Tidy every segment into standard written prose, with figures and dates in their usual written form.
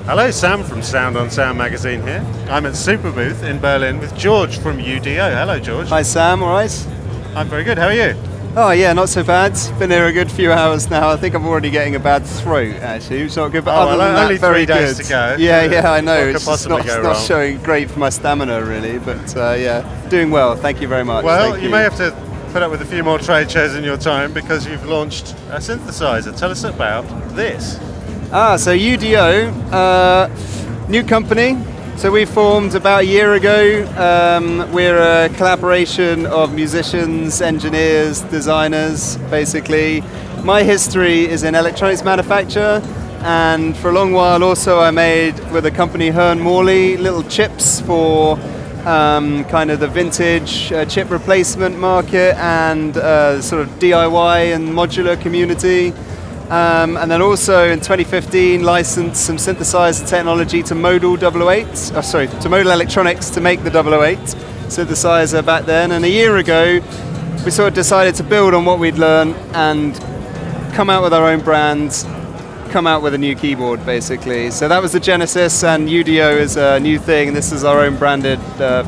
Hello, Sam from Sound on Sound magazine here. I'm at Superbooth in Berlin with George from U.D.O. Hello, George. Hi, Sam. All right? I'm very good. How are you? Oh, yeah, not so bad. Been here a good few hours now. I think I'm already getting a bad throat, actually. It's not good, but other than only that, very 3 days good. to go. Yeah, I know. What could It's possibly not, go not wrong? showing great for my stamina, really, but yeah, doing well. Thank you very much. Well, Thank you may have to put up with a few more trade shows in your time because you've launched a synthesizer. Tell us about this. So U.D.O, new company. So we formed about a year ago. We're a collaboration of musicians, engineers, designers, basically. My history is in electronics manufacture, and for a long while also I made, with a company, Hearn Morley, little chips for kind of the vintage chip replacement market and sort of DIY and modular community. And then also in 2015 licensed some synthesizer technology to Modal 008, to Modal Electronics to make the 008 synthesizer back then. And a year ago we sort of decided to build on what we'd learned and come out with our own brand, come out with a new keyboard basically. So that was the genesis, and U.D.O is a new thing. This is our own branded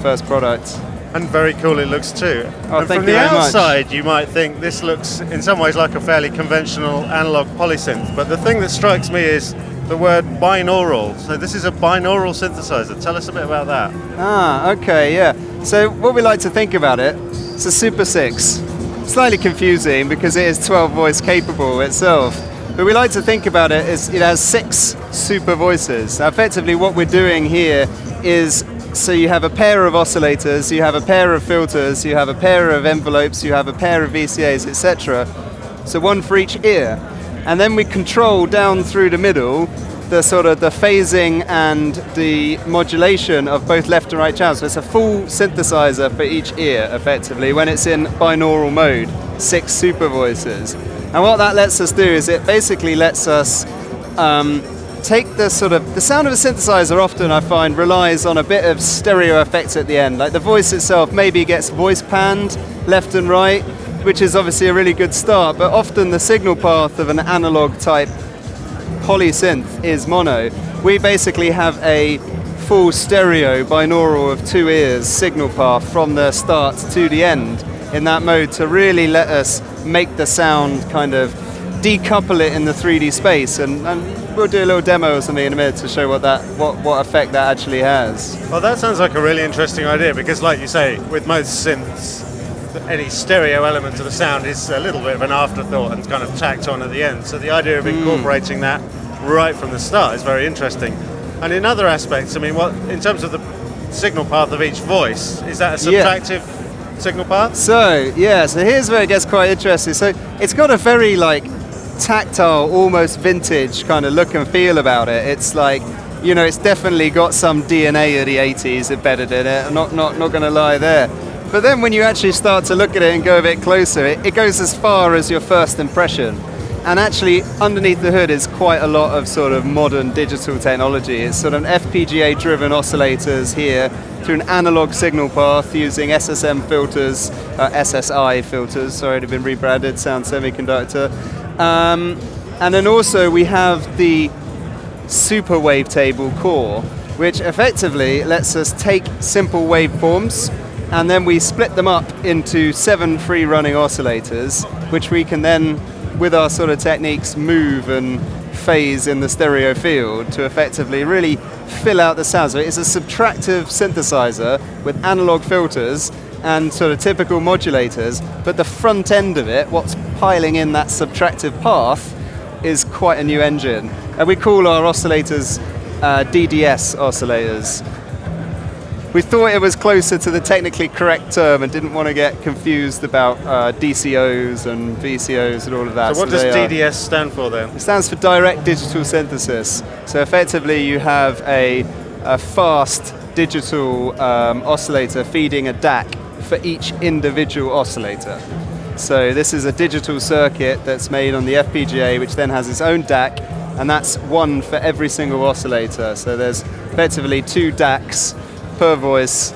first product. And very cool it looks too. Oh, and thank from you the very much. outside you might think this looks in some ways like a fairly conventional analog polysynth, but the thing that strikes me is the word binaural. So this is a binaural synthesizer. Tell us a bit about that. Okay, yeah. So what we like to think about it's a Super 6. Slightly confusing because it is 12 voice capable itself. But we like to think about it as it has 6 super voices. Now effectively what we're doing here is, so you have a pair of oscillators, you have a pair of filters, you have a pair of envelopes, you have a pair of VCAs, etc. So one for each ear. And then we control down through the middle the sort of the phasing and the modulation of both left and right channels. So it's a full synthesizer for each ear, effectively, when it's in binaural mode, 6 super voices. And what that lets us do is it basically lets us take the sound of a synthesizer often I find relies on a bit of stereo effects at the end. Like the voice itself maybe gets voice panned left and right, which is obviously a really good start, but often the signal path of an analog type polysynth is mono. We basically have a full stereo binaural of 2 ears signal path from the start to the end in that mode to really let us make the sound kind of decouple it in the 3D space, and we'll do a little demo or something in a minute to show what effect that actually has. Well, that sounds like a really interesting idea because, like you say, with most synths, any stereo element to the sound is a little bit of an afterthought and kind of tacked on at the end. So the idea of incorporating that right from the start is very interesting. And in other aspects, I mean, what in terms of the signal path of each voice, is that a subtractive signal path? So here's where it gets quite interesting. So it's got a very tactile, almost vintage kind of look and feel about it. It's like, it's definitely got some DNA of the 80s embedded in it. I'm not going to lie there. But then when you actually start to look at it and go a bit closer, it goes as far as your first impression. And actually, underneath the hood is quite a lot of sort of modern digital technology. It's sort of FPGA-driven oscillators here through an analog signal path using SSM filters, SSI filters, sorry, they've been rebranded, Sound Semiconductor. And then also we have the super wavetable core, which effectively lets us take simple waveforms and then we split them up into 7 free-running oscillators, which we can then, with our sort of techniques, move and phase in the stereo field to effectively really fill out the sound. So it's a subtractive synthesizer with analog filters and sort of typical modulators, but the front end of it, what's piling in that subtractive path, is quite a new engine. And we call our oscillators Dds Oscillators. We thought it was closer to the technically correct term and didn't want to get confused about DCOs and VCOs and all of that. So what does DDS stand for then? It stands for Direct Digital Synthesis. So effectively you have a fast digital oscillator feeding a DAC for each individual oscillator. So this is a digital circuit that's made on the FPGA, which then has its own DAC, and that's one for every single oscillator. So there's effectively 2 DACs per voice,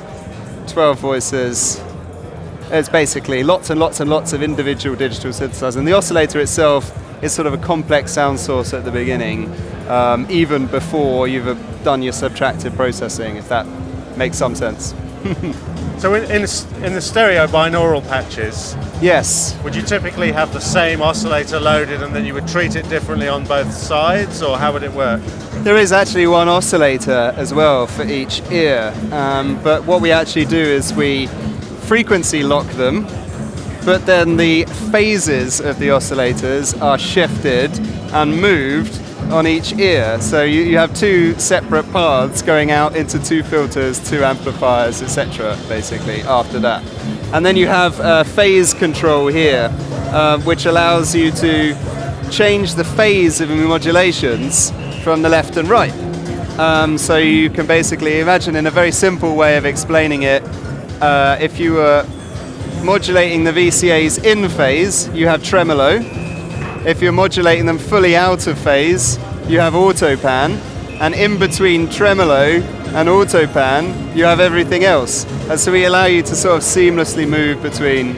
12 voices. It's basically lots and lots and lots of individual digital synthesizers. And the oscillator itself is sort of a complex sound source at the beginning, even before you've done your subtractive processing, if that makes some sense. So in the stereo binaural patches, yes, would you typically have the same oscillator loaded and then you would treat it differently on both sides, or how would it work? there is actually one oscillator as well for each ear, but what we actually do is we frequency lock them, but then the phases of the oscillators are shifted and moved on each ear. So you have 2 separate paths going out into 2 filters, 2 amplifiers, etc. basically after that. And then you have phase control here, which allows you to change the phase of your modulations from the left and right. So you can basically imagine, in a very simple way of explaining it, if you were modulating the VCAs in phase, you have tremolo. If you're modulating them fully out of phase, you have autopan. And in between tremolo and autopan, you have everything else. And so we allow you to sort of seamlessly move between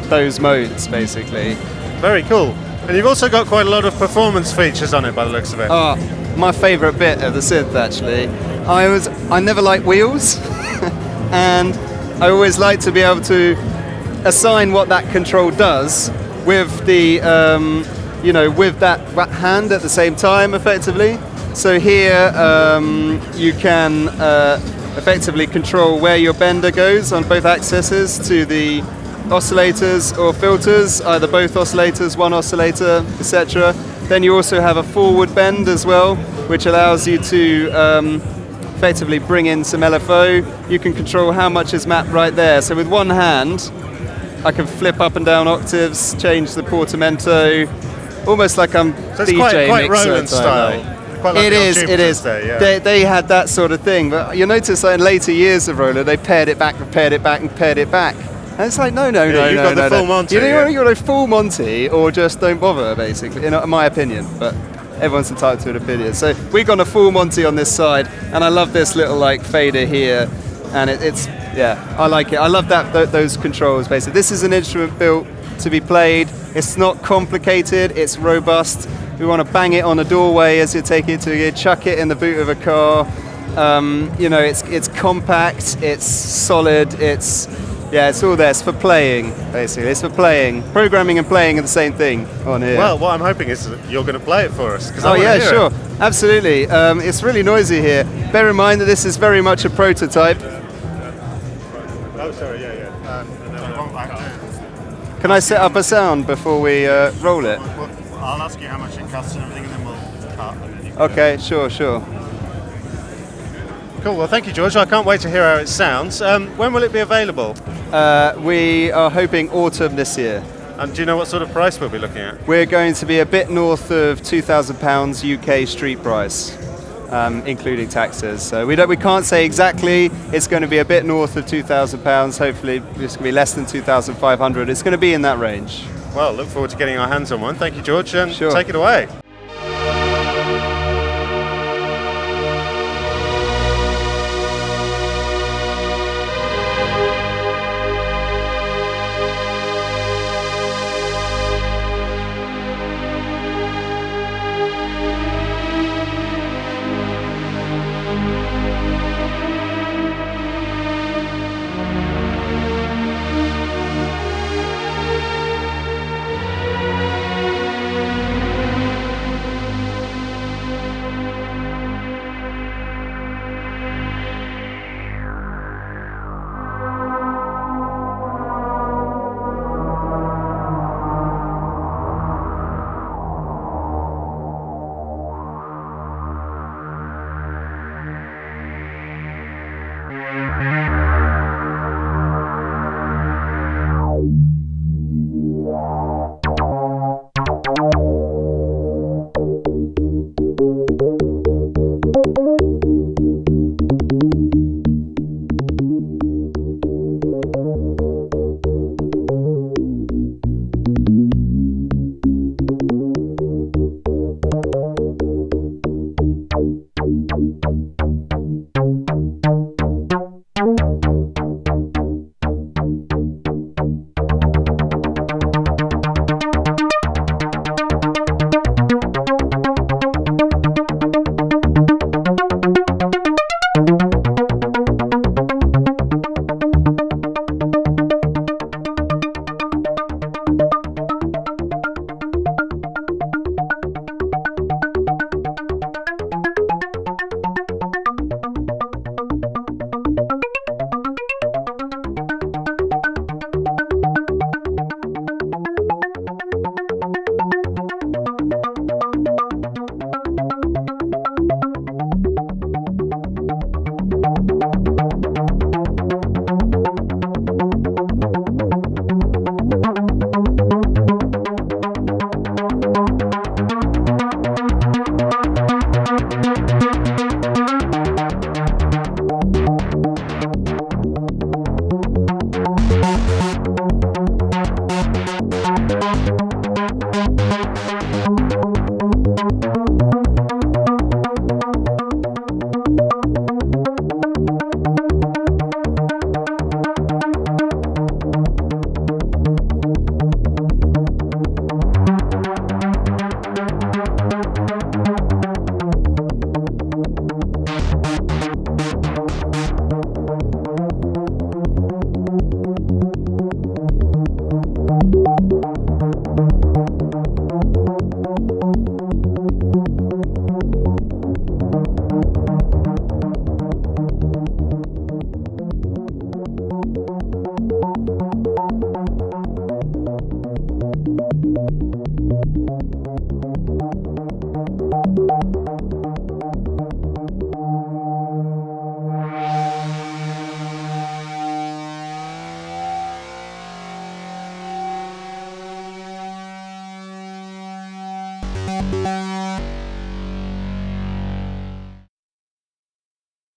those modes, basically. Very cool. And you've also got quite a lot of performance features on it by the looks of it. My favorite bit of the synth, actually. I never liked wheels, and I always like to be able to assign what that control does with the, with that hand at the same time, effectively. So here you can effectively control where your bender goes on both axes to the oscillators or filters, either both oscillators, one oscillator, etc. Then you also have a forward bend as well, which allows you to effectively bring in some LFO. You can control how much is mapped right there. So with one hand, I can flip up and down octaves, change the portamento, almost like I'm so it's DJ quite mixer Roland style. Quite like it is. There, yeah. They had that sort of thing, but you notice that in later years of Roland, they paired it back and paired it back and paired it back. And it's like, no. You've got the full Monty. You got a full Monty, or just don't bother, basically, in my opinion. But everyone's entitled to an opinion. So we've got a full Monty on this side, and I love this little like fader here, and it's I like it. I love those controls, basically. This is an instrument built to be played. It's not complicated. It's robust. We want to bang it on a doorway as you take it to a chuck it in the boot of a car. It's compact. It's solid. It's all there. It's for playing, basically. It's for playing. Programming and playing are the same thing on here. Well, what I'm hoping is that you're going to play it for us. Oh yeah, sure, absolutely. It's really noisy here. Bear in mind that this is very much a prototype. Oh, sorry, yeah. Can I set up a sound before we roll it? I'll ask you how much it costs and everything, and then we'll cut. And then you can Okay, sure. Cool, well thank you George, I can't wait to hear how it sounds. When will it be available? We are hoping autumn this year. And do you know what sort of price we'll be looking at? We're going to be a bit north of £2,000 UK street price, including taxes. So we can't say exactly. It's going to be a bit north of £2,000. Hopefully it's going to be less than 2,500. It's going to be in that range. Well, look forward to getting our hands on one. Thank you George, and sure. Take it away. you.